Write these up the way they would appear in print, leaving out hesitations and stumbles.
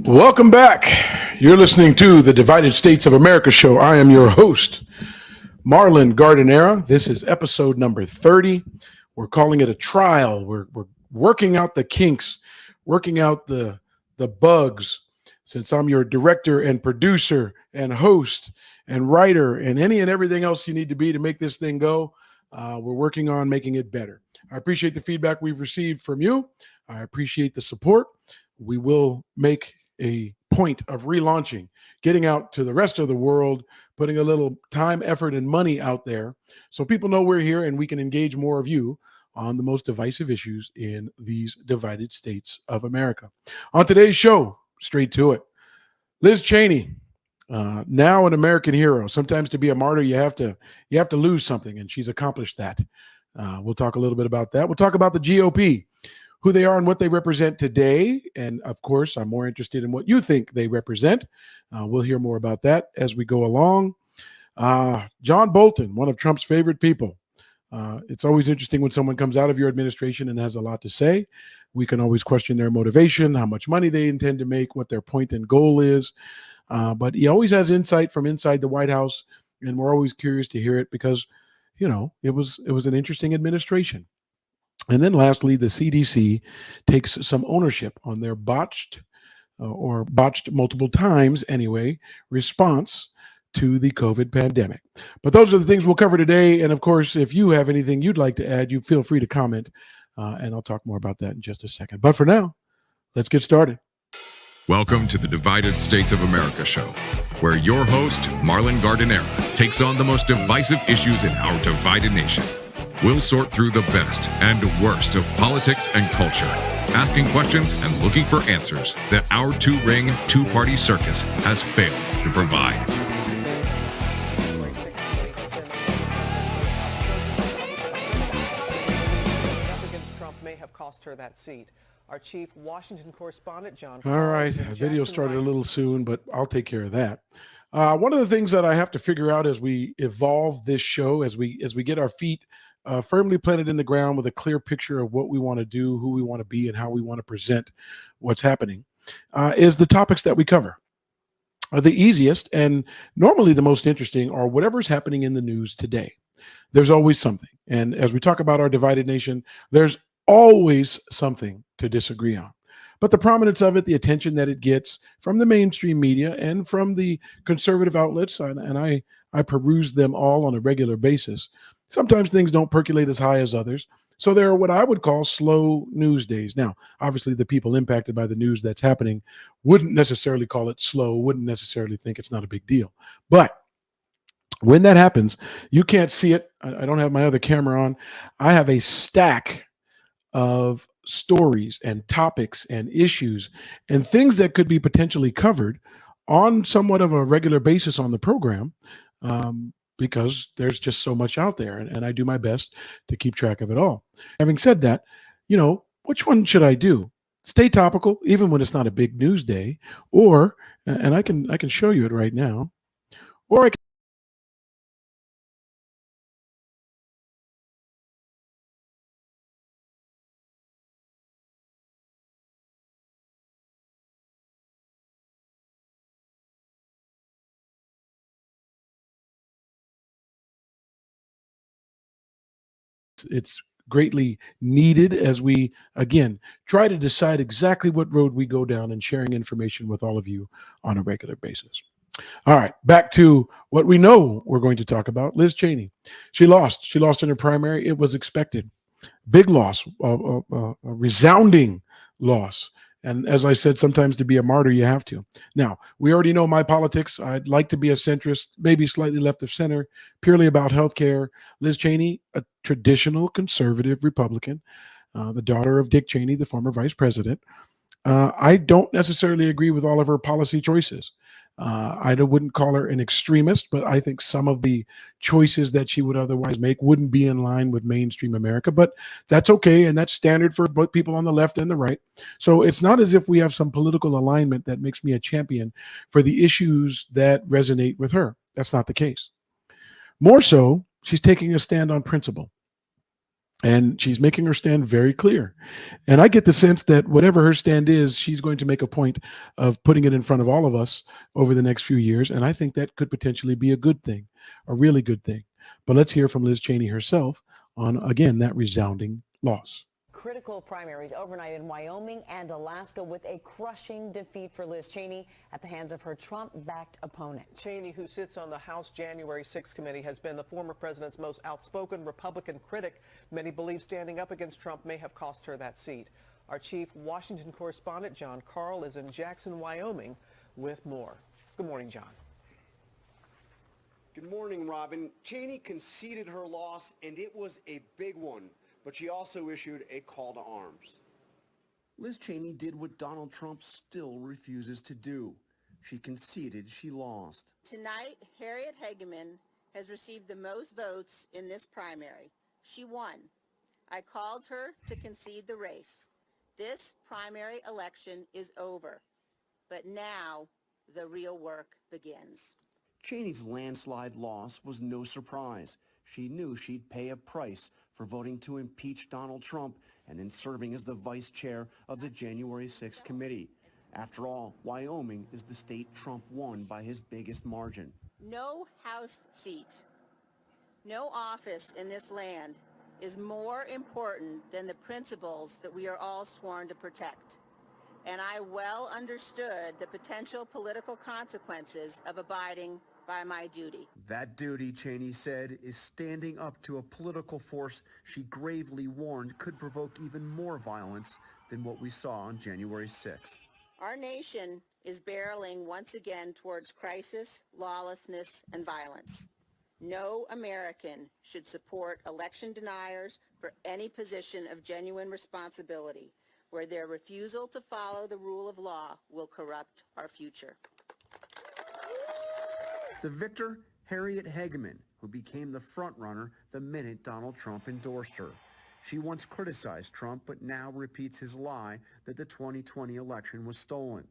Welcome back. You're listening to the Divided States of America show. I am your host, Marlon Gardenera. This is episode number 30. We're calling it a trial. We're working out the kinks, working out the bugs. Since I'm your director and producer and host and writer and any and everything else you need to be to make this thing go, we're working on making it better. I appreciate the feedback we've received from you. I appreciate the support. We will make a point of relaunching, getting out to the rest of the world, putting a little time, effort, and money out there so people know we're here and we can engage more of you on the most divisive issues in these divided states of America. On today's show, straight to it, Liz Cheney, now an American hero. Sometimes to be a martyr, you have to lose something, and she's accomplished that. We'll talk a little bit about that. We'll talk about the GOP, who they are and what they represent today. And of course, I'm more interested in what you think they represent. We'll hear more about that as we go along. John Bolton, one of Trump's favorite people. It's always interesting when someone comes out of your administration and has a lot to say. We can always question their motivation, how much money they intend to make, what their point and goal is. But he always has insight from inside the White House, and we're always curious to hear it because, you know, it was an interesting administration. And then lastly, the CDC takes some ownership on their botched multiple times anyway, response to the COVID pandemic. But those are the things we'll cover today. And of course, if you have anything you'd like to add, you feel free to comment, and I'll talk more about that in just a second. But for now, let's get started. Welcome to the Divided States of America show, where your host, Marlon Gardenera, takes on the most divisive issues in our divided nation. We'll sort through the best and worst of politics and culture, asking questions and looking for answers that our two-ring, two-party circus has failed to provide. Trump may have cost her that seat. Our chief Washington correspondent, John. All right, the video started a little soon, but I'll take care of that. One of the things that I have to figure out as we evolve this show, as we get our feet firmly planted in the ground with a clear picture of what we want to do, who we want to be, and how we want to present what's happening, is the topics that we cover. The easiest and normally the most interesting are whatever's happening in the news today. There's always something. And as we talk about our divided nation, there's always something to disagree on. But the prominence of it, the attention that it gets from the mainstream media and from the conservative outlets, and I peruse them all on a regular basis, sometimes things don't percolate as high as others. So there are what I would call slow news days. Now, obviously, the people impacted by the news that's happening wouldn't necessarily call it slow, wouldn't necessarily think it's not a big deal. But when that happens, you can't see it. I don't have my other camera on. I have a stack of stories and topics and issues and things that could be potentially covered on somewhat of a regular basis on the program, because there's just so much out there, and I do my best to keep track of it all. Having said that, you know, which one should I do? Stay topical, even when it's not a big news day, or, and I can show you it right now, or I can it's greatly needed as we, again, try to decide exactly what road we go down and sharing information with all of you on a regular basis. All right, back to what we know we're going to talk about. Liz Cheney. She lost in her primary. It was expected. Big loss, a resounding loss. And as I said, sometimes to be a martyr, you have to. Now, we already know my politics. I'd like to be a centrist, maybe slightly left of center, purely about healthcare. Liz Cheney, a traditional conservative Republican, the daughter of Dick Cheney, the former vice president. I don't necessarily agree with all of her policy choices. I wouldn't call her an extremist, but I think some of the choices that she would otherwise make wouldn't be in line with mainstream America, but that's okay. And that's standard for both people on the left and the right. So it's not as if we have some political alignment that makes me a champion for the issues that resonate with her. That's not the case. More so, she's taking a stand on principle. And she's making her stand very clear. And I get the sense that whatever her stand is, she's going to make a point of putting it in front of all of us over the next few years. And I think that could potentially be a good thing, a really good thing. But let's hear from Liz Cheney herself on, again, that resounding loss. Critical primaries overnight in Wyoming and Alaska with a crushing defeat for Liz Cheney at the hands of her Trump-backed opponent. Cheney, who sits on the House January 6 committee, has been the former president's most outspoken Republican critic. Many believe standing up against Trump may have cost her that seat. Our chief Washington correspondent, John Carl, is in Jackson, Wyoming, with more. Good morning, John. Good morning, Robin. Cheney conceded her loss, and it was a big one. But she also issued a call to arms. Liz Cheney did what Donald Trump still refuses to do. She conceded she lost. Tonight, Harriet Hageman has received the most votes in this primary. She won. I called her to concede the race. This primary election is over. But now, the real work begins. Cheney's landslide loss was no surprise. She knew she'd pay a price for voting to impeach Donald Trump and then serving as the vice chair of the January 6th committee. After all, Wyoming is the state Trump won by his biggest margin. No House seat, no office in this land is more important than the principles that we are all sworn to protect. And I well understood the potential political consequences of abiding by my duty. That duty, Cheney said, is standing up to a political force she gravely warned could provoke even more violence than what we saw on January 6th. Our nation is barreling once again towards crisis, lawlessness, and violence. No American should support election deniers for any position of genuine responsibility, where their refusal to follow the rule of law will corrupt our future. The victor, Harriet Hageman, who became the frontrunner the minute Donald Trump endorsed her. She once criticized Trump, but now repeats his lie that the 2020 election was stolen.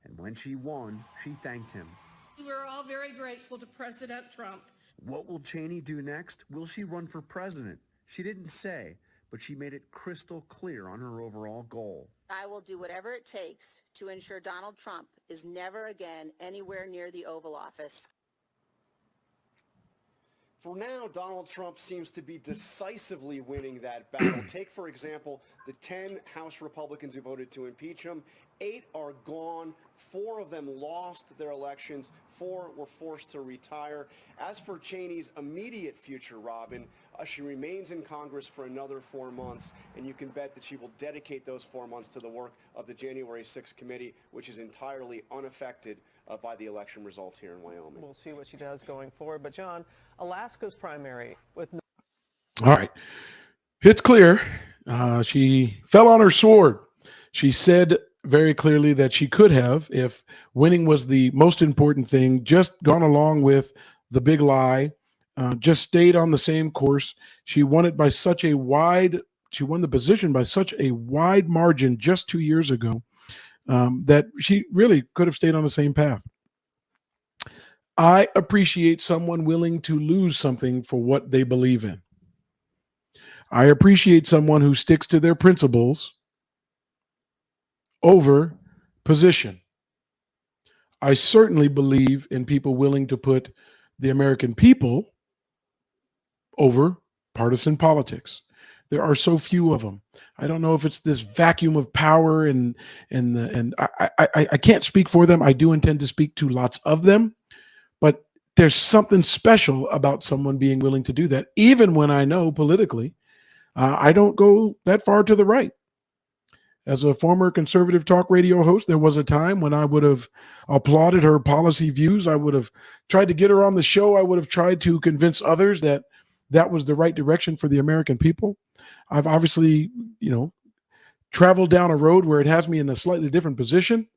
And when she won, she thanked him. We're all very grateful to President Trump. What will Cheney do next? Will she run for president? She didn't say, but she made it crystal clear on her overall goal. I will do whatever it takes to ensure Donald Trump is never again anywhere near the Oval Office. For now, Donald Trump seems to be decisively winning that battle. Take, for example, the 10 House Republicans who voted to impeach him. 8 are gone. 4 of them lost their elections. 4 were forced to retire. As for Cheney's immediate future, Robin, she remains in Congress for another 4 months, and you can bet that she will dedicate those 4 months to the work of the January 6th committee, which is entirely unaffected by the election results here in Wyoming. We'll see what she does going forward. But, John, Alaska's primary with no. All right. It's clear. She fell on her sword. She said very clearly that she could have, if winning was the most important thing, just gone along with the big lie, just stayed on the same course. She won it by such a wide, she won the position by such a wide margin just 2 years ago that she really could have stayed on the same path. I appreciate someone willing to lose something for what they believe in. I appreciate someone who sticks to their principles over position. I certainly believe in people willing to put the American people over partisan politics. There are so few of them. I don't know if it's this vacuum of power and I can't speak for them. I do intend to speak to lots of them, but there's something special about someone being willing to do that, even when I know politically I don't go that far to the right. As a former conservative talk radio host, there was a time when I would have applauded her policy views. I would have tried to get her on the show. I would have tried to convince others that that was the right direction for the American people. I've obviously, traveled down a road where it has me in a slightly different position.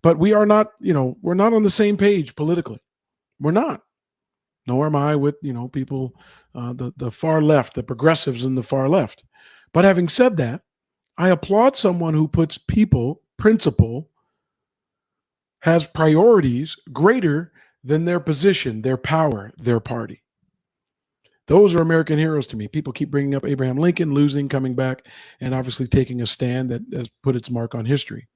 But we are not, we're not on the same page politically. We're not. Nor am I with, people, the far left, the progressives in the far left. But having said that, I applaud someone who puts people, principle, has priorities greater than their position, their power, their party. Those are American heroes to me. People keep bringing up Abraham Lincoln, losing, coming back, and obviously taking a stand that has put its mark on history.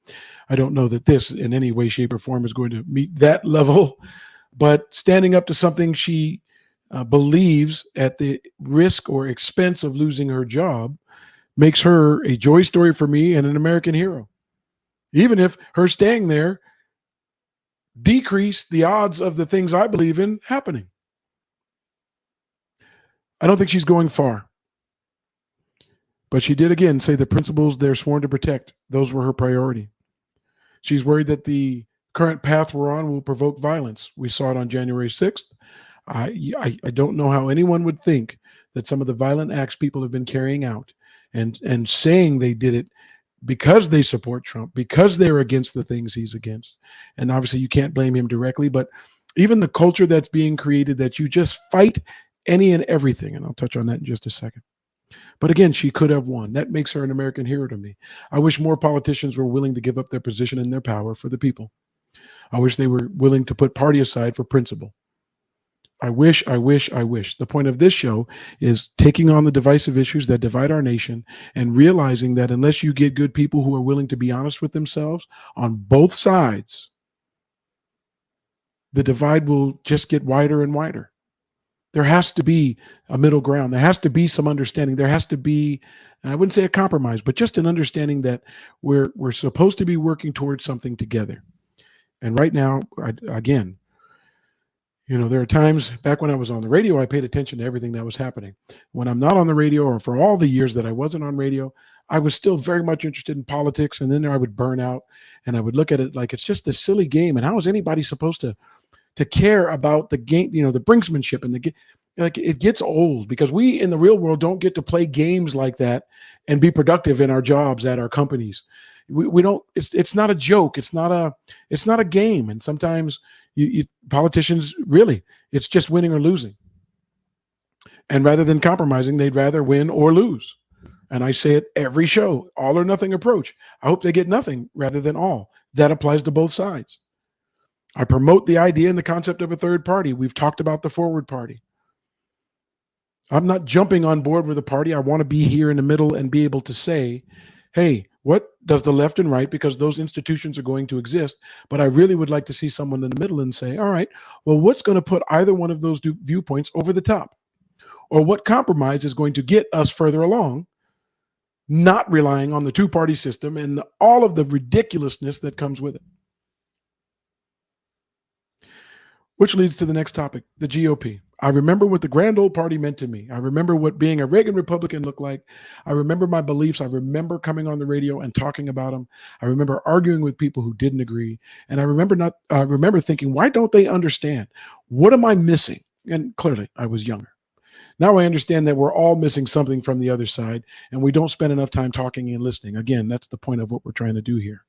I don't know that this in any way, shape, or form is going to meet that level, but standing up to something she believes at the risk or expense of losing her job makes her a joy story for me and an American hero. Even if her staying there decreased the odds of the things I believe in happening. I don't think she's going far. But she did again say the principles they're sworn to protect, those were her priority. She's worried that the current path we're on will provoke violence. We saw it on January 6th. I don't know how anyone would think that some of the violent acts people have been carrying out and saying they did it because they support Trump, because they're against the things he's against. And obviously you can't blame him directly, but even the culture that's being created that you just fight any and everything. And I'll touch on that in just a second. But again, she could have won. That makes her an American hero to me. I wish more politicians were willing to give up their position and their power for the people. I wish they were willing to put party aside for principle. I wish. The point of this show is taking on the divisive issues that divide our nation and realizing that unless you get good people who are willing to be honest with themselves on both sides, the divide will just get wider and wider. There has to be a middle ground. There has to be some understanding. There has to be, and I wouldn't say a compromise, but just an understanding that we're supposed to be working towards something together. And right now, again, there are times back when I was on the radio, I paid attention to everything that was happening. When I'm not on the radio, or for all the years that I wasn't on radio, I was still very much interested in politics. And then I would burn out and I would look at it like it's just a silly game. And how is anybody supposed to care about the game, the brinksmanship and it gets old because we in the real world don't get to play games like that and be productive in our jobs at our companies. We don't, it's not a joke. It's not a game. And sometimes politicians really, it's just winning or losing. And rather than compromising, they'd rather win or lose. And I say it every show, all or nothing approach. I hope they get nothing rather than all. That applies to both sides. I promote the idea and the concept of a third party. We've talked about the forward party. I'm not jumping on board with a party. I want to be here in the middle and be able to say, hey, what does the left and right, because those institutions are going to exist, but I really would like to see someone in the middle and say, all right, well, what's going to put either one of those viewpoints over the top? Or what compromise is going to get us further along, not relying on the two-party system and all of the ridiculousness that comes with it? Which leads to the next topic, the GOP. I remember what the grand old party meant to me. I remember what being a Reagan Republican looked like. I remember my beliefs. I remember coming on the radio and talking about them. I remember arguing with people who didn't agree. And I remember thinking, why don't they understand? What am I missing? And clearly, I was younger. Now I understand that we're all missing something from the other side, and we don't spend enough time talking and listening. Again, that's the point of what we're trying to do here.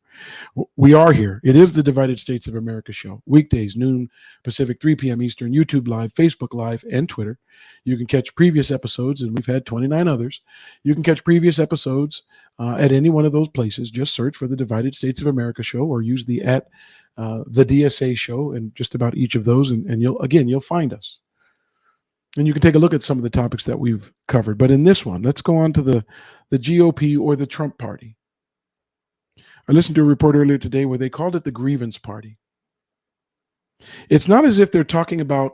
We are here. It is the Divided States of America show. Weekdays, noon Pacific, 3 p.m. Eastern, YouTube Live, Facebook Live, and Twitter. You can catch previous episodes, and we've had 29 others. You can catch previous episodes at any one of those places. Just search for the Divided States of America show or use the DSA show in just about each of those, and you'll find us. And you can take a look at some of the topics that we've covered. But in this one, let's go on to the GOP or the Trump party. I listened to a report earlier today where they called it the grievance party. It's not as if they're talking about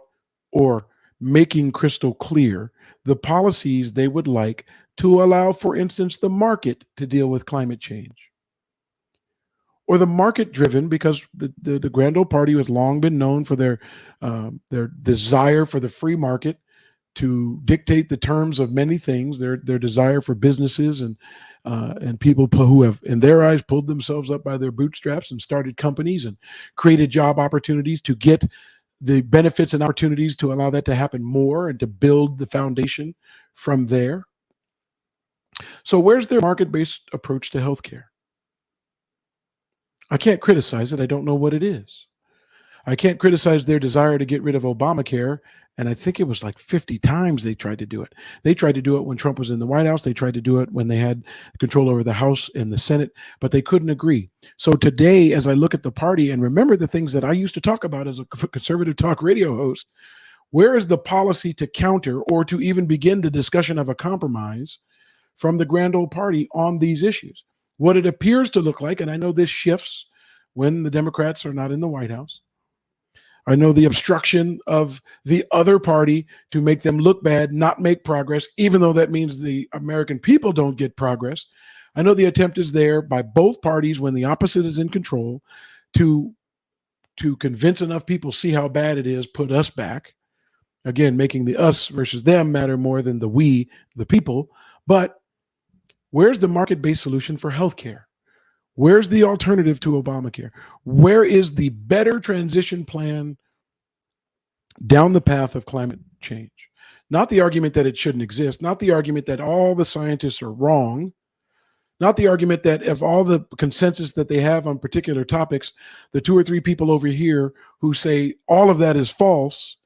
or making crystal clear the policies they would like to allow, for instance, the market to deal with climate change. Or the market-driven, because the grand old party has long been known for their desire for the free market to dictate the terms of many things, their desire for businesses and people who have, in their eyes, pulled themselves up by their bootstraps and started companies and created job opportunities to get the benefits and opportunities to allow that to happen more and to build the foundation from there. So where's their market-based approach to healthcare? I can't criticize it. I don't know what it is. I can't criticize their desire to get rid of Obamacare. And I think it was like 50 times they tried to do it. They tried to do it when Trump was in the White House. They tried to do it when they had control over the House and the Senate, but they couldn't agree. So today, as I look at the party and remember the things that I used to talk about as a conservative talk radio host, Where is the policy to counter or to even begin the discussion of a compromise from the grand old party on these issues? What it appears to look like, and I know this shifts when the Democrats are not in the White House. I know the obstruction of the other party to make them look bad, not make progress, even though that means the American people don't get progress. I know the attempt is there by both parties when the opposite is in control to convince enough people see how bad it is, put us back. Again, making the us versus them matter more than the we, the people. But where's the market-based solution for healthcare? Where's the alternative to Obamacare? Where is the better transition plan down the path of climate change? Not the argument that it shouldn't exist, not the argument that all the scientists are wrong, not the argument that if all the consensus that they have on particular topics, the 2 or 3 people over here who say all of that is false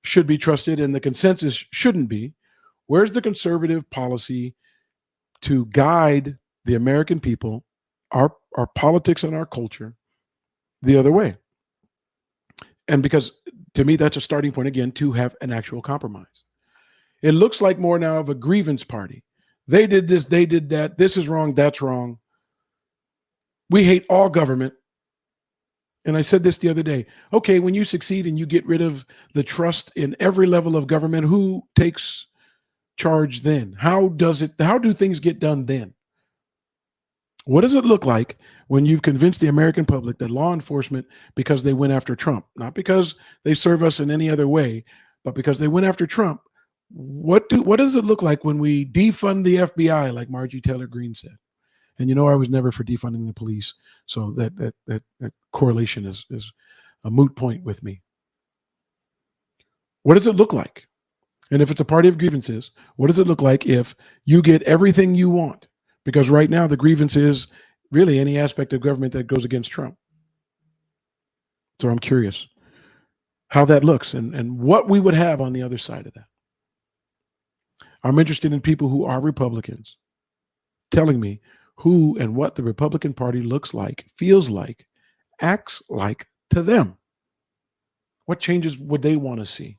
should be trusted and the consensus shouldn't be. Where's the conservative policy to guide the American people, our politics and our culture the other way? And because to me, that's a starting point again to have an actual compromise. It looks like more now of a grievance party. They did this, they did that. This is wrong, that's wrong. We hate all government. And I said this the other day. Okay, when you succeed and you get rid of the trust in every level of government, who takes charge then? How do things get done then? What does it look like when you've convinced the American public that law enforcement, because they went after Trump, not because they serve us in any other way, but because they went after Trump, what does it look like when we defund the FBI, like Marjorie Taylor Greene said? And I was never for defunding the police, so that correlation is a moot point with me. What does it look like? And if it's a party of grievances, what does it look like if you get everything you want? Because right now the grievance is really any aspect of government that goes against Trump. So I'm curious how that looks and what we would have on the other side of that. I'm interested in people who are Republicans telling me who and what the Republican Party looks like, feels like, acts like to them. What changes would they want to see?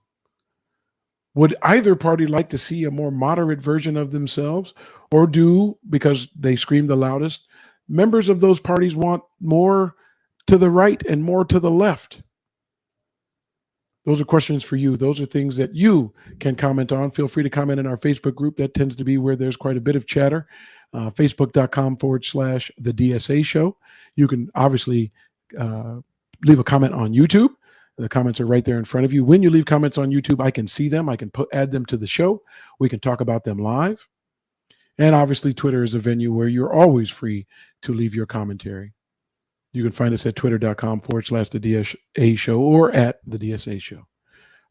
Would either party like to see a more moderate version of themselves, or do, because they scream the loudest, members of those parties want more to the right and more to the left? Those are questions for you. Those are things that you can comment on. Feel free to comment in our Facebook group. That tends to be where there's quite a bit of chatter. Facebook.com/The DSA Show. You can obviously leave a comment on YouTube. The comments are right there in front of you. When you leave comments on YouTube, I can see them. I can add them to the show. We can talk about them live. And obviously, Twitter is a venue where you're always free to leave your commentary. You can find us at twitter.com/The DSA Show or at The DSA Show.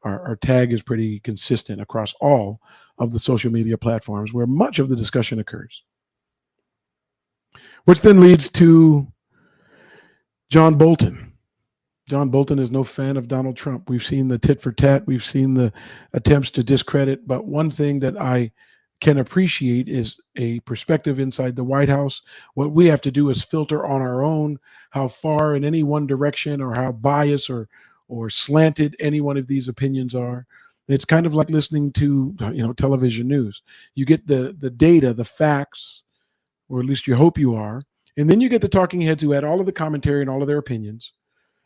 Our tag is pretty consistent across all of the social media platforms where much of the discussion occurs. Which then leads to John Bolton. John Bolton is no fan of Donald Trump. We've seen the tit for tat. We've seen the attempts to discredit. But one thing that I can appreciate is a perspective inside the White House. What we have to do is filter on our own how far in any one direction or how biased or slanted any one of these opinions are. It's kind of like listening to television news. You get the data, the facts, or at least you hope you are, and then you get the talking heads who add all of the commentary and all of their opinions.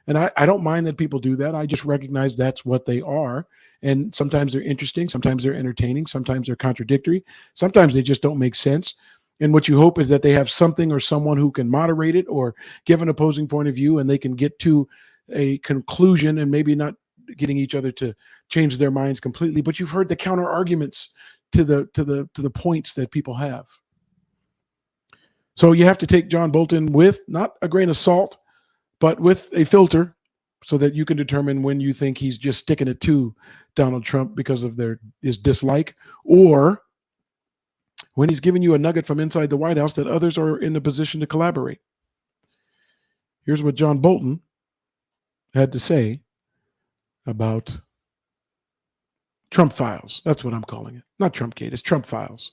And I don't mind that people do that. I just recognize that's what they are. And sometimes they're interesting. Sometimes they're entertaining. Sometimes they're contradictory. Sometimes they just don't make sense. And what you hope is that they have something or someone who can moderate it or give an opposing point of view, and they can get to a conclusion, and maybe not getting each other to change their minds completely, but you've heard the counter arguments to the points that people have. So you have to take John Bolton with not a grain of salt, but with a filter, so that you can determine when you think he's just sticking it to Donald Trump because of his dislike, or when he's giving you a nugget from inside the White House that others are in a position to collaborate. Here's what John Bolton had to say about Trump files. That's what I'm calling it. Not Trumpgate, it's Trump files.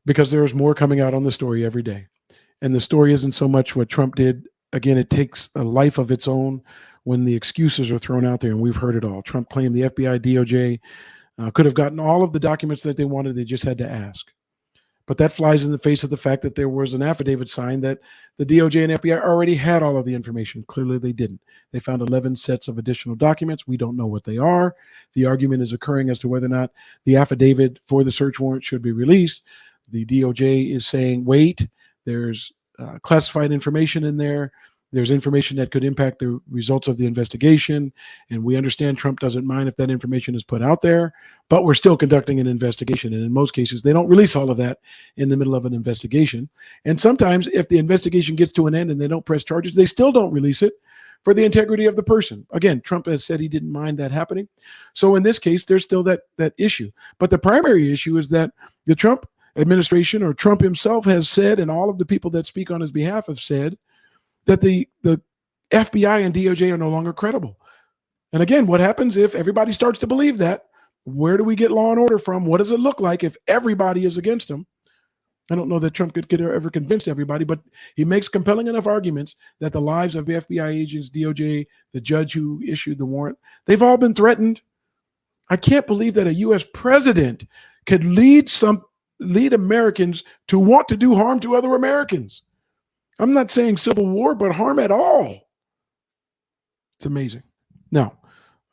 Because there is more coming out on the story every day. And the story isn't so much what Trump did. Again, it takes a life of its own when the excuses are thrown out there, and we've heard it all. Trump claimed the FBI, DOJ could have gotten all of the documents that they wanted. They just had to ask. But that flies in the face of the fact that there was an affidavit signed that the DOJ and FBI already had all of the information. Clearly, they didn't. They found 11 sets of additional documents. We don't know what they are. The argument is occurring as to whether or not the affidavit for the search warrant should be released. The DOJ is saying, wait, there's classified information in there. There's information that could impact the results of the investigation. And we understand Trump doesn't mind if that information is put out there, but we're still conducting an investigation. And in most cases, they don't release all of that in the middle of an investigation. And sometimes if the investigation gets to an end and they don't press charges, they still don't release it for the integrity of the person. Again, Trump has said he didn't mind that happening. So in this case, there's still that issue. But the primary issue is that the Trump administration, or Trump himself, has said, and all of the people that speak on his behalf have said, that the FBI and DOJ are no longer credible. And again, what happens if everybody starts to believe that? Where do we get law and order from? What does it look like if everybody is against him? I don't know that Trump could ever convince everybody, but he makes compelling enough arguments that the lives of FBI agents, DOJ, the judge who issued the warrant, they've all been threatened. I can't believe that a U.S. president could lead Americans to want to do harm to other Americans. I'm not saying civil war, but harm at all. It's amazing. Now,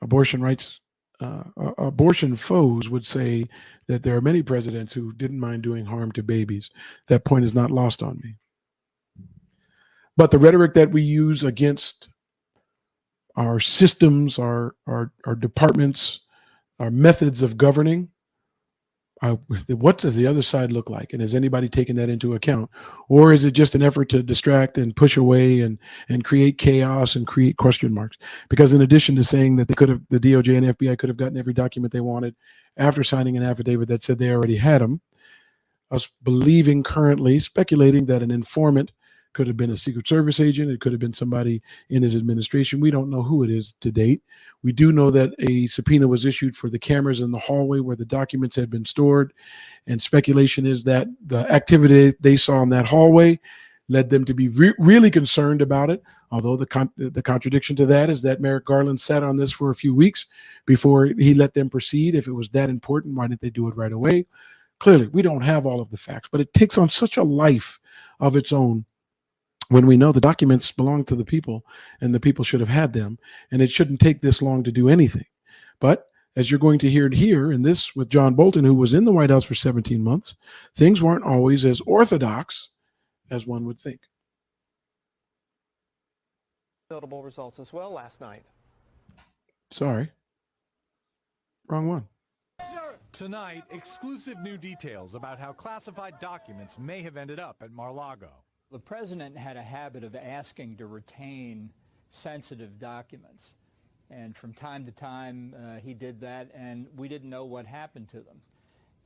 abortion rights, abortion foes would say that there are many presidents who didn't mind doing harm to babies. That point is not lost on me. But the rhetoric that we use against our systems, our departments, our methods of governing, what does the other side look like? And has anybody taken that into account? Or is it just an effort to distract and push away and create chaos and create question marks? Because in addition to saying that the DOJ and FBI could have gotten every document they wanted after signing an affidavit that said they already had them, us believing currently, speculating that an informant could have been a Secret Service agent. It could have been somebody in his administration. We don't know who it is to date. We do know that a subpoena was issued for the cameras in the hallway where the documents had been stored. And speculation is that the activity they saw in that hallway led them to be really concerned about it. Although the contradiction to that is that Merrick Garland sat on this for a few weeks before he let them proceed. If it was that important, why didn't they do it right away? Clearly, we don't have all of the facts, but it takes on such a life of its own when we know the documents belong to the people and the people should have had them, and it shouldn't take this long to do anything. But as you're going to hear it here in this with John Bolton, who was in the White House for 17 months, things weren't always as orthodox as one would think. Notable results as well last night. Sorry. Wrong one. Tonight, exclusive new details about how classified documents may have ended up at Mar-a-Lago. The president had a habit of asking to retain sensitive documents. And from time to time, he did that, and we didn't know what happened to them.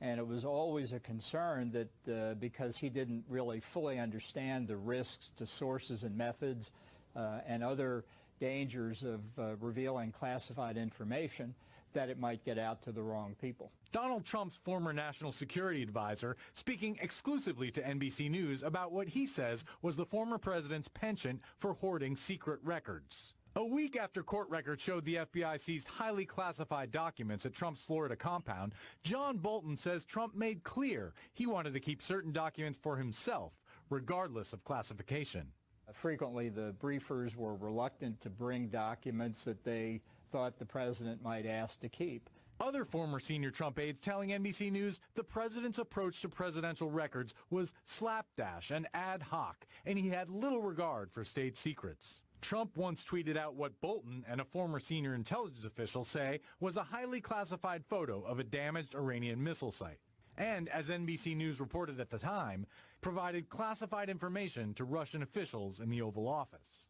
And it was always a concern that because he didn't really fully understand the risks to sources and methods and other dangers of revealing classified information, that it might get out to the wrong people. Donald Trump's former national security advisor speaking exclusively to NBC News about what he says was the former president's penchant for hoarding secret records. A week after court records showed the FBI seized highly classified documents at Trump's Florida compound, John Bolton says Trump made clear he wanted to keep certain documents for himself, regardless of classification. Frequently, the briefers were reluctant to bring documents that they thought the president might ask to keep. Other former senior Trump aides telling NBC News the president's approach to presidential records was slapdash and ad hoc, and he had little regard for state secrets. Trump once tweeted out what Bolton and a former senior intelligence official say was a highly classified photo of a damaged Iranian missile site. And, as NBC News reported at the time, provided classified information to Russian officials in the Oval Office.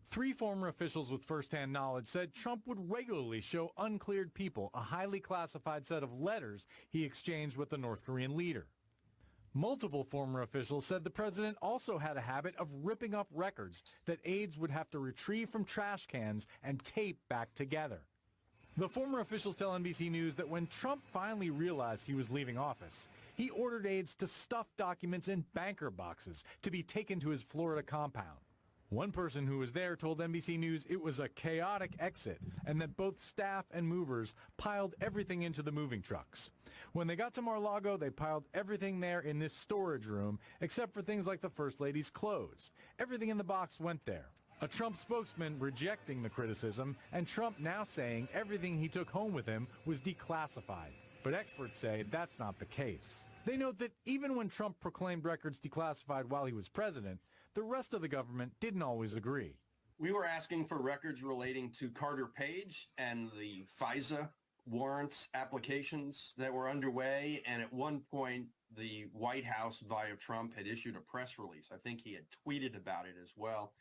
3 former officials with first-hand knowledge said Trump would regularly show uncleared people a highly classified set of letters he exchanged with the North Korean leader. Multiple former officials said the president also had a habit of ripping up records that aides would have to retrieve from trash cans and tape back together. The former officials tell NBC News that when Trump finally realized he was leaving office, he ordered aides to stuff documents in banker boxes to be taken to his Florida compound. One person who was there told NBC News it was a chaotic exit and that both staff and movers piled everything into the moving trucks. When they got to Mar-a-Lago, they piled everything there in this storage room, except for things like the First Lady's clothes. Everything in the box went there. A Trump spokesman rejecting the criticism, and Trump now saying everything he took home with him was declassified. But experts say that's not the case. They note that even when Trump proclaimed records declassified while he was president, the rest of the government didn't always agree. We were asking for records relating to Carter Page and the FISA warrants applications that were underway. And at one point, the White House via Trump had issued a press release. I think he had tweeted about it as well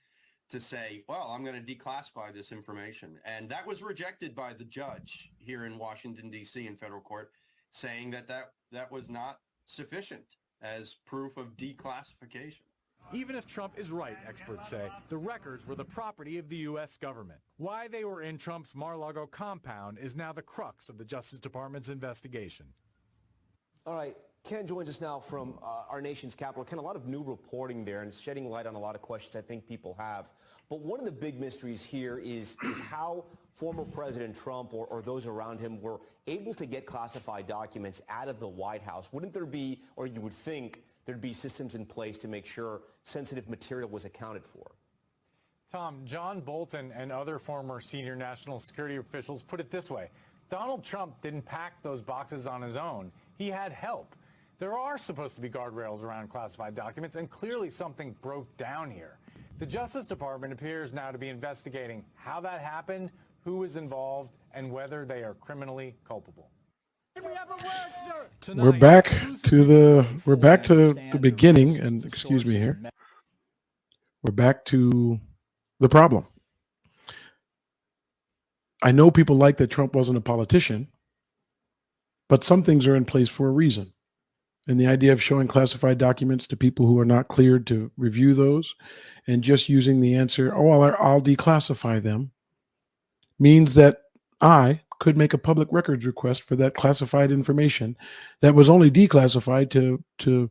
to say, well, I'm going to declassify this information. And that was rejected by the judge here in Washington, D.C. in federal court, saying that was not sufficient as proof of declassification. Even if Trump is right, experts say, the records were the property of the U.S. government. Why they were in Trump's Mar-a-Lago compound is now the crux of the Justice Department's investigation. All right, Ken joins us now from our nation's capital. Ken, a lot of new reporting there and shedding light on a lot of questions I think people have. But one of the big mysteries here is how former President Trump or those around him were able to get classified documents out of the White House. Wouldn't there be, or you would think, there'd be systems in place to make sure sensitive material was accounted for? Tom, John Bolton and other former senior national security officials put it this way. Donald Trump didn't pack those boxes on his own. He had help. There are supposed to be guardrails around classified documents, and clearly something broke down here. The Justice Department appears now to be investigating how that happened, who was involved, and whether they are criminally culpable. We're back to the beginning, and excuse me here. We're back to the problem. I know people like that Trump wasn't a politician, but some things are in place for a reason. And the idea of showing classified documents to people who are not cleared to review those and just using the answer, oh, well, I'll declassify them, means that I could make a public records request for that classified information that was only declassified to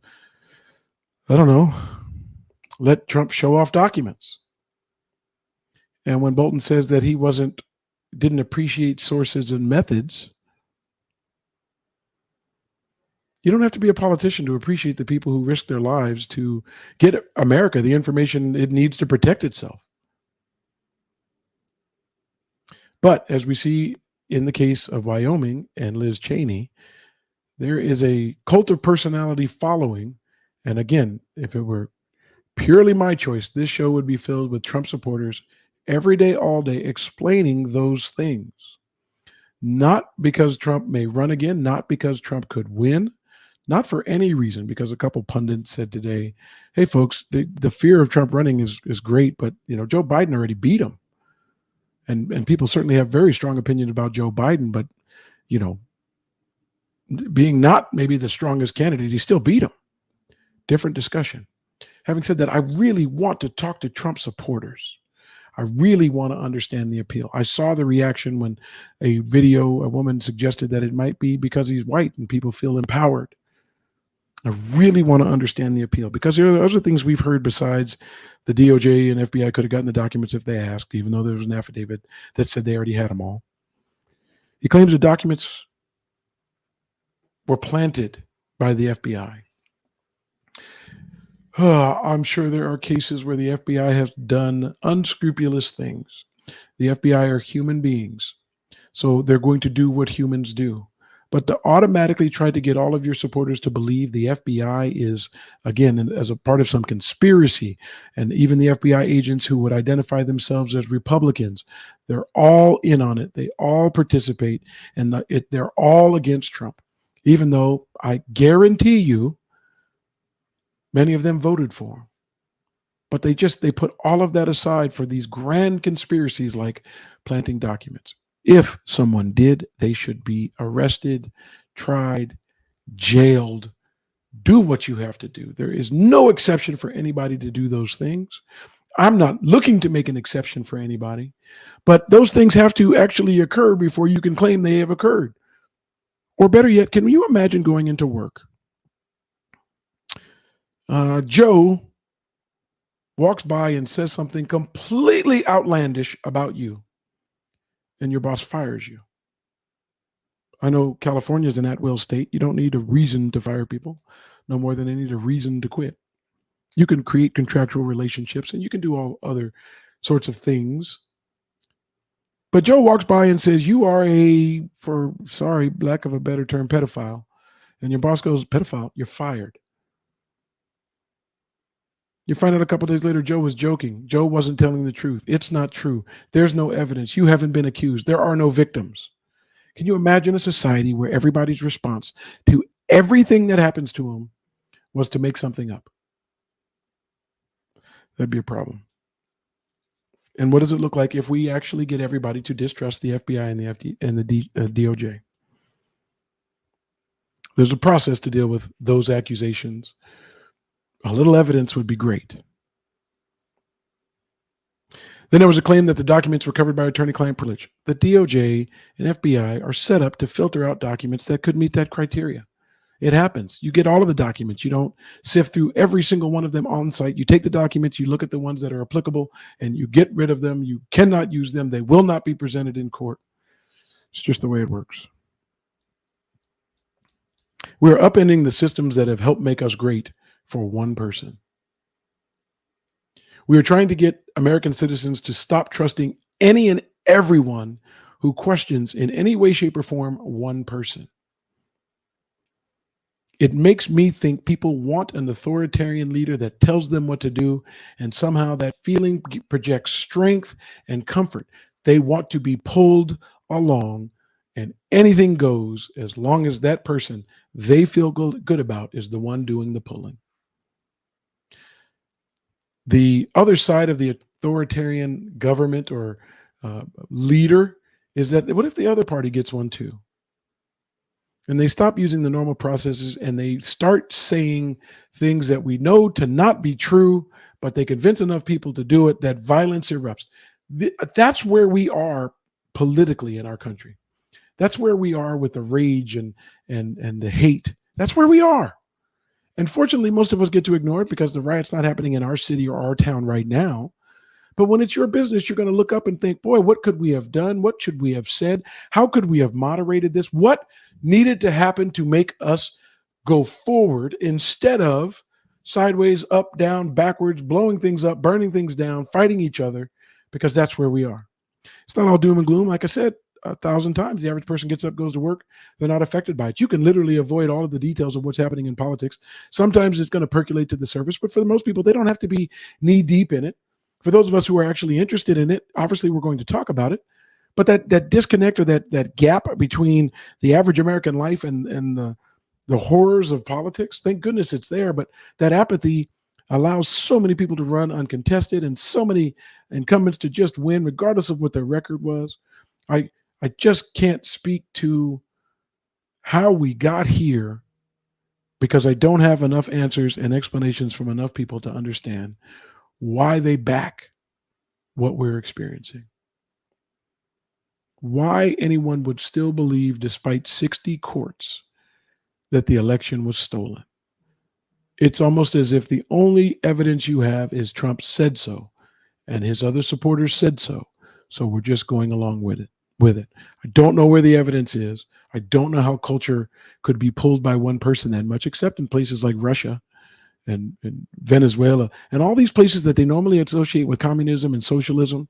I don't know, let Trump show off documents. And when Bolton says that he didn't appreciate sources and methods, you don't have to be a politician to appreciate the people who risk their lives to get America the information it needs to protect itself. But as we see in the case of Wyoming and Liz Cheney, there is a cult of personality following. And again, if it were purely my choice, this show would be filled with Trump supporters every day, all day, explaining those things. Not because Trump may run again, not because Trump could win, not for any reason, because a couple pundits said today, hey, folks, the fear of Trump running is great, but Joe Biden already beat him. And people certainly have very strong opinions about Joe Biden, but, being not maybe the strongest candidate, he still beat him. Different discussion. Having said that, I really want to talk to Trump supporters. I really want to understand the appeal. I saw the reaction when a woman suggested that it might be because he's white and people feel empowered. I really want to understand the appeal because there are other things we've heard besides the DOJ and FBI could have gotten the documents if they asked, even though there was an affidavit that said they already had them all. He claims the documents were planted by the FBI. I'm sure there are cases where the FBI has done unscrupulous things. The FBI are human beings, so they're going to do what humans do. But to automatically try to get all of your supporters to believe the FBI is, again, as a part of some conspiracy, and even the FBI agents who would identify themselves as Republicans, they're all in on it. They all participate, and they're all against Trump, even though I guarantee you many of them voted for him. But they put all of that aside for these grand conspiracies like planting documents. If someone did, they should be arrested, tried, jailed, do what you have to do. There is no exception for anybody to do those things. I'm not looking to make an exception for anybody, but those things have to actually occur before you can claim they have occurred. Or better yet, can you imagine going into work? Joe walks by and says something completely outlandish about you, and your boss fires you. I know California is an at-will state. You don't need a reason to fire people, no more than they need a reason to quit. You can create contractual relationships, and you can do all other sorts of things. But Joe walks by and says, you are lack of a better term, pedophile. And your boss goes, pedophile, you're fired. You find out a couple of days later, Joe was joking. Joe wasn't telling the truth. It's not true. There's no evidence. You haven't been accused. There are no victims. Can you imagine a society where everybody's response to everything that happens to them was to make something up? That'd be a problem. And what does it look like if we actually get everybody to distrust the FBI and the DOJ? There's a process to deal with those accusations. A little evidence would be great. Then there was a claim that the documents were covered by attorney-client privilege. The DOJ and FBI are set up to filter out documents that could meet that criteria. It happens. You get all of the documents. You don't sift through every single one of them on site. You take the documents, you look at the ones that are applicable, and you get rid of them. You cannot use them. They will not be presented in court. It's just the way it works. We're upending the systems that have helped make us great for one person. We are trying to get American citizens to stop trusting any and everyone who questions in any way, shape, or form one person. It makes me think people want an authoritarian leader that tells them what to do, and somehow that feeling projects strength and comfort. They want to be pulled along, and anything goes as long as that person they feel good about is the one doing the pulling. The other side of the authoritarian government or leader is that what if the other party gets one too? And they stop using the normal processes and they start saying things that we know to not be true, but they convince enough people to do it that violence erupts. That's where we are politically in our country. That's where we are with the rage and the hate. That's where we are. And fortunately, most of us get to ignore it because the riot's not happening in our city or our town right now. But when it's your business, you're going to look up and think, boy, what could we have done? What should we have said? How could we have moderated this? What needed to happen to make us go forward instead of sideways, up, down, backwards, blowing things up, burning things down, fighting each other, because that's where we are. It's not all doom and gloom. Like I said 1,000 times, the average person gets up, goes to work. They're not affected by it. You can literally avoid all of the details of what's happening in politics. Sometimes it's going to percolate to the surface, but for most people, they don't have to be knee deep in it. For those of us who are actually interested in it, obviously we're going to talk about it. But that disconnect or that gap between the average American life and the horrors of politics, thank goodness it's there. But that apathy allows so many people to run uncontested and so many incumbents to just win, regardless of what their record was. I just can't speak to how we got here because I don't have enough answers and explanations from enough people to understand why they back what we're experiencing. Why anyone would still believe, despite 60 courts, that the election was stolen. It's almost as if the only evidence you have is Trump said so, and his other supporters said so. So we're just going along with it. I don't know where the evidence is. I don't know how culture could be pulled by one person that much, except in places like Russia and Venezuela and all these places that they normally associate with communism and socialism.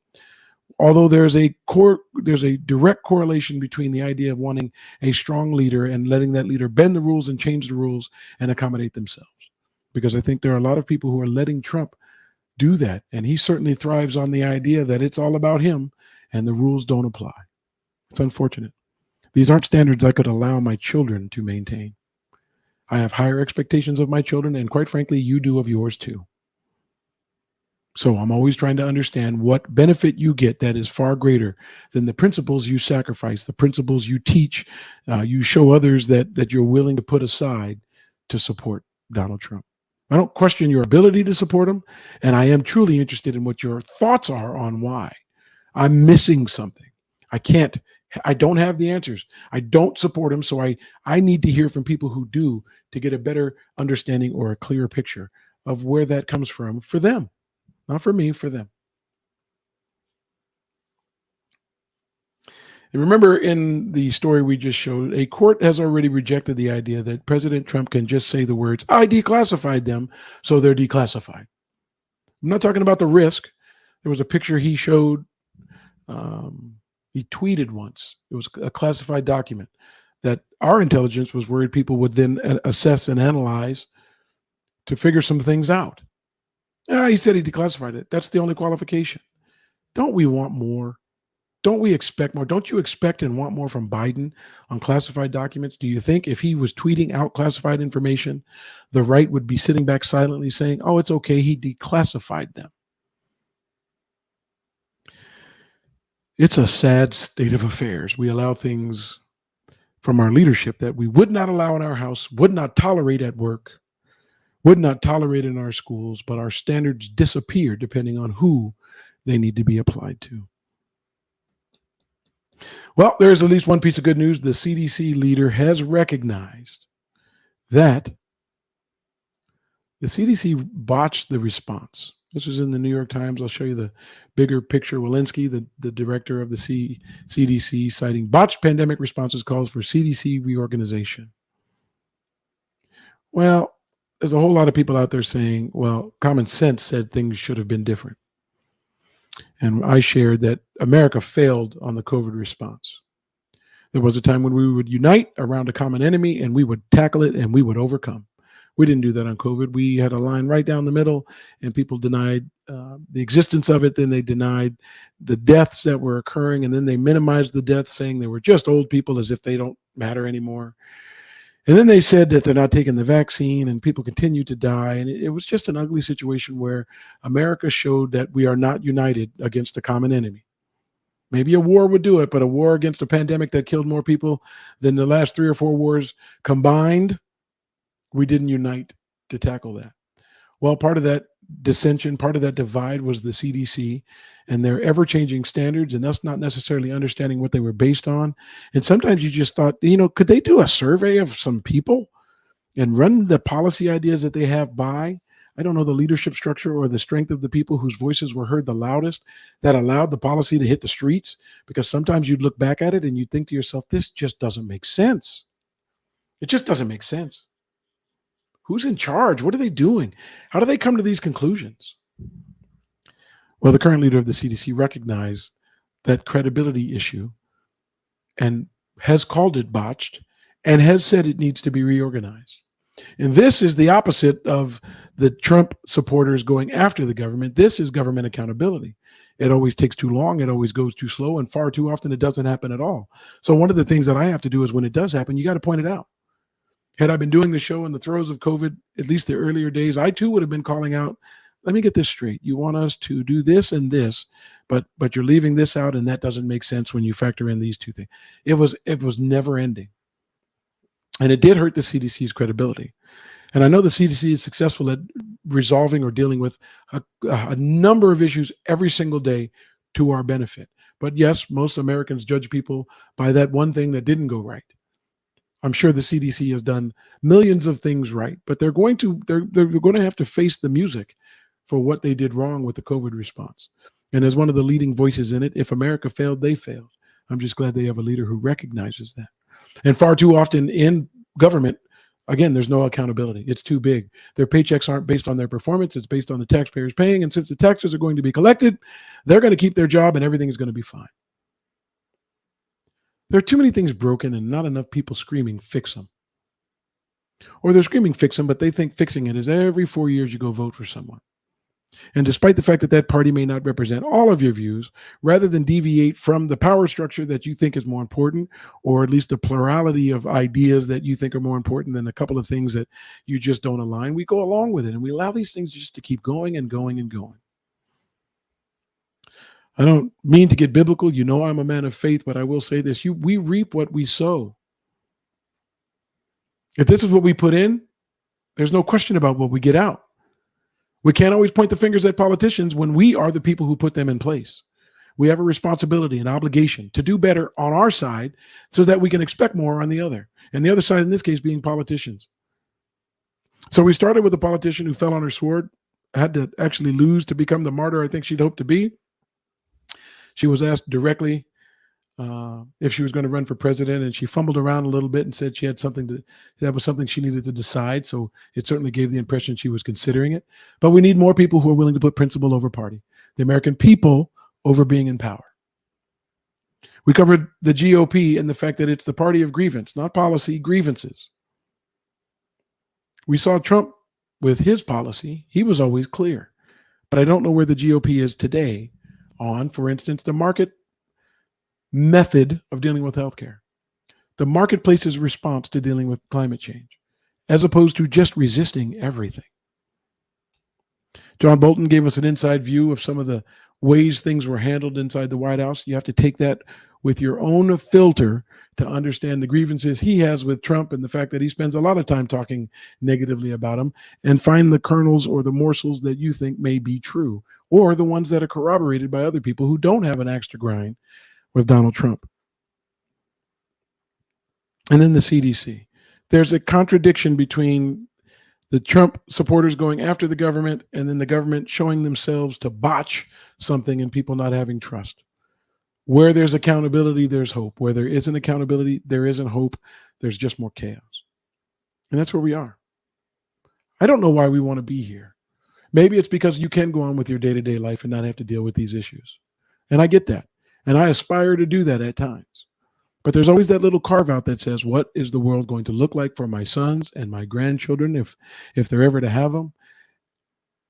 Although there's a direct correlation between the idea of wanting a strong leader and letting that leader bend the rules and change the rules and accommodate themselves. Because I think there are a lot of people who are letting Trump do that. And he certainly thrives on the idea that it's all about him and the rules don't apply. It's unfortunate. These aren't standards I could allow my children to maintain. I have higher expectations of my children, and quite frankly, you do of yours too. So I'm always trying to understand what benefit you get that is far greater than the principles you sacrifice, the principles you teach, you show others that you're willing to put aside to support Donald Trump. I don't question your ability to support him, and I am truly interested in what your thoughts are on why. I'm missing something. I don't have the answers. I don't support him, so I need to hear from people who do to get a better understanding or a clearer picture of where that comes from for them. Not for me, for them. And remember, in the story we just showed, a court has already rejected the idea that President Trump can just say the words, I declassified them, so they're declassified. I'm not talking about the risk. There was a picture he showed. He tweeted once. It was a classified document that our intelligence was worried people would then assess and analyze to figure some things out. He said he declassified it. That's the only qualification. Don't we want more? Don't we expect more? Don't you expect and want more from Biden on classified documents? Do you think if he was tweeting out classified information, the right would be sitting back silently saying, oh, it's okay, he declassified them? It's a sad state of affairs. We allow things from our leadership that we would not allow in our house, would not tolerate at work, would not tolerate in our schools, but our standards disappear depending on who they need to be applied to. Well, there's at least one piece of good news. The CDC leader has recognized that the CDC botched the response. This is in the New York Times. I'll show you the bigger picture. Walensky, the director of the CDC, citing botched pandemic responses, calls for CDC reorganization. Well, there's a whole lot of people out there saying, well, common sense said things should have been different. And I shared that America failed on the COVID response. There was a time when we would unite around a common enemy and we would tackle it and we would overcome. We didn't do that on COVID. We had a line right down the middle and people denied the existence of it. Then they denied the deaths that were occurring, and then they minimized the deaths, saying they were just old people as if they don't matter anymore. And then they said that they're not taking the vaccine and people continue to die. And it was just an ugly situation where America showed that we are not united against a common enemy. Maybe a war would do it, but a war against a pandemic that killed more people than the last 3 or 4 wars combined, we didn't unite to tackle that. Well, part of that dissension, part of that divide was the CDC and their ever-changing standards, and us not necessarily understanding what they were based on. And sometimes you just thought, could they do a survey of some people and run the policy ideas that they have by? I don't know the leadership structure or the strength of the people whose voices were heard the loudest that allowed the policy to hit the streets, because sometimes you'd look back at it and you'd think to yourself, this just doesn't make sense. It just doesn't make sense. Who's in charge? What are they doing? How do they come to these conclusions? Well, the current leader of the CDC recognized that credibility issue and has called it botched and has said it needs to be reorganized. And this is the opposite of the Trump supporters going after the government. This is government accountability. It always takes too long. It always goes too slow. And far too often it doesn't happen at all. So one of the things that I have to do is when it does happen, you got to point it out. Had I been doing the show in the throes of COVID, at least the earlier days, I too would have been calling out, let me get this straight. You want us to do this and this, but you're leaving this out, and that doesn't make sense when you factor in these two things. It was never ending. And it did hurt the CDC's credibility. And I know the CDC is successful at resolving or dealing with a number of issues every single day to our benefit. But yes, most Americans judge people by that one thing that didn't go right. I'm sure the CDC has done millions of things right, but they're going to have to face the music for what they did wrong with the COVID response. And as one of the leading voices in it, if America failed, they failed. I'm just glad they have a leader who recognizes that. And far too often in government, again, there's no accountability. It's too big. Their paychecks aren't based on their performance. It's based on the taxpayers paying. And since the taxes are going to be collected, they're going to keep their job and everything is going to be fine. There are too many things broken and not enough people screaming, fix them. Or they're screaming, fix them, but they think fixing it is every 4 years you go vote for someone. And despite the fact that that party may not represent all of your views, rather than deviate from the power structure that you think is more important, or at least a plurality of ideas that you think are more important than a couple of things that you just don't align, we go along with it. And we allow these things just to keep going and going and going. I don't mean to get biblical. You know I'm a man of faith, but I will say this. We reap what we sow. If this is what we put in, there's no question about what we get out. We can't always point the fingers at politicians when we are the people who put them in place. We have a responsibility, an obligation to do better on our side so that we can expect more on the other. And the other side in this case being politicians. So we started with a politician who fell on her sword. had to actually lose to become the martyr I think she'd hoped to be. She was asked directly if she was going to run for president, and she fumbled around a little bit and said she had that was something she needed to decide. So it certainly gave the impression she was considering it. But we need more people who are willing to put principle over party, the American people over being in power. We covered the GOP and the fact that it's the party of grievance, not policy, grievances. We saw Trump with his policy. He was always clear. But I don't know where the GOP is today on, for instance, the market method of dealing with healthcare, the marketplace's response to dealing with climate change, as opposed to just resisting everything. John Bolton gave us an inside view of some of the ways things were handled inside the White House. You have to take that with your own filter to understand the grievances he has with Trump and the fact that he spends a lot of time talking negatively about him, and find the kernels or the morsels that you think may be true, or the ones that are corroborated by other people who don't have an axe to grind with Donald Trump. And then the CDC. There's a contradiction between the Trump supporters going after the government and then the government showing themselves to botch something and people not having trust. Where there's accountability, there's hope. Where there isn't accountability, there isn't hope. There's just more chaos. And that's where we are. I don't know why we want to be here. Maybe it's because you can go on with your day-to-day life and not have to deal with these issues. And I get that. And I aspire to do that at times. But there's always that little carve out that says, what is the world going to look like for my sons and my grandchildren if they're ever to have them?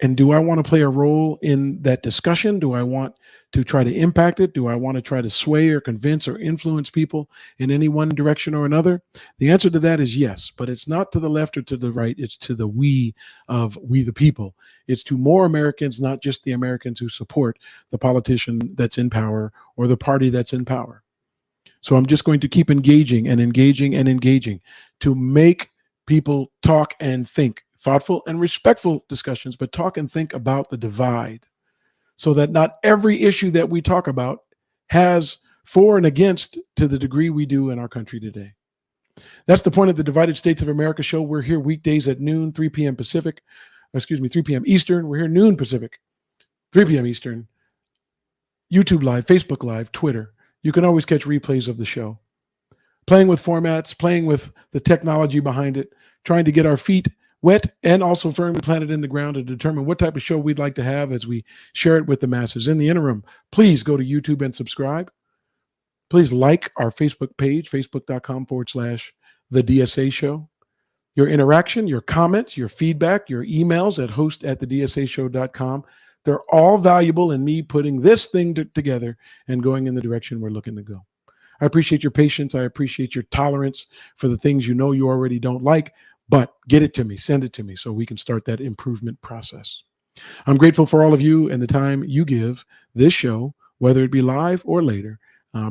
And do I want to play a role in that discussion? Do I want to try to impact it? Do I want to try to sway or convince or influence people in any one direction or another? The answer to that is yes, but it's not to the left or to the right. It's to the we the people. It's to more Americans, not just the Americans who support the politician that's in power or the party that's in power. So I'm just going to keep engaging and engaging and engaging to make people talk and think. Thoughtful and respectful discussions, but talk and think about the divide, so that not every issue that we talk about has for and against to the degree we do in our country today. That's the point of the Divided States of America show. We're here weekdays at noon, 3 p.m. Pacific, 3 p.m. Eastern. We're here noon Pacific, 3 p.m. Eastern, YouTube Live, Facebook Live, Twitter. You can always catch replays of the show. Playing with formats, playing with the technology behind it, trying to get our feet wet and also firmly planted in the ground to determine what type of show we'd like to have as we share it with the masses. In the interim, please go to YouTube and subscribe. Please like our Facebook page, facebook.com/The DSA Show. Your interaction, your comments, your feedback, your emails at host@thedsashow.com. They're all valuable in me putting this thing together and going in the direction we're looking to go. I appreciate your patience. I appreciate your tolerance for the things you know you already don't like. But get it to me, send it to me so we can start that improvement process. I'm grateful for all of you and the time you give this show, whether it be live or later,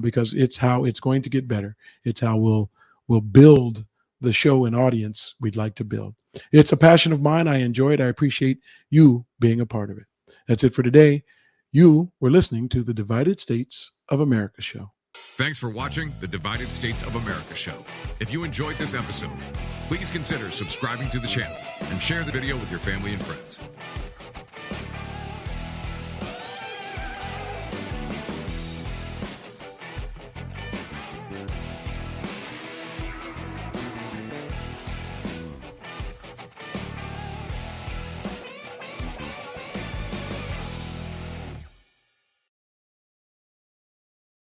because it's how it's going to get better. It's how we'll build the show and audience we'd like to build. It's a passion of mine. I enjoy it. I appreciate you being a part of it. That's it for today. You were listening to the Divided States of America show. Thanks for watching the Divided States of America show. If you enjoyed this episode, please consider subscribing to the channel and share the video with your family and friends.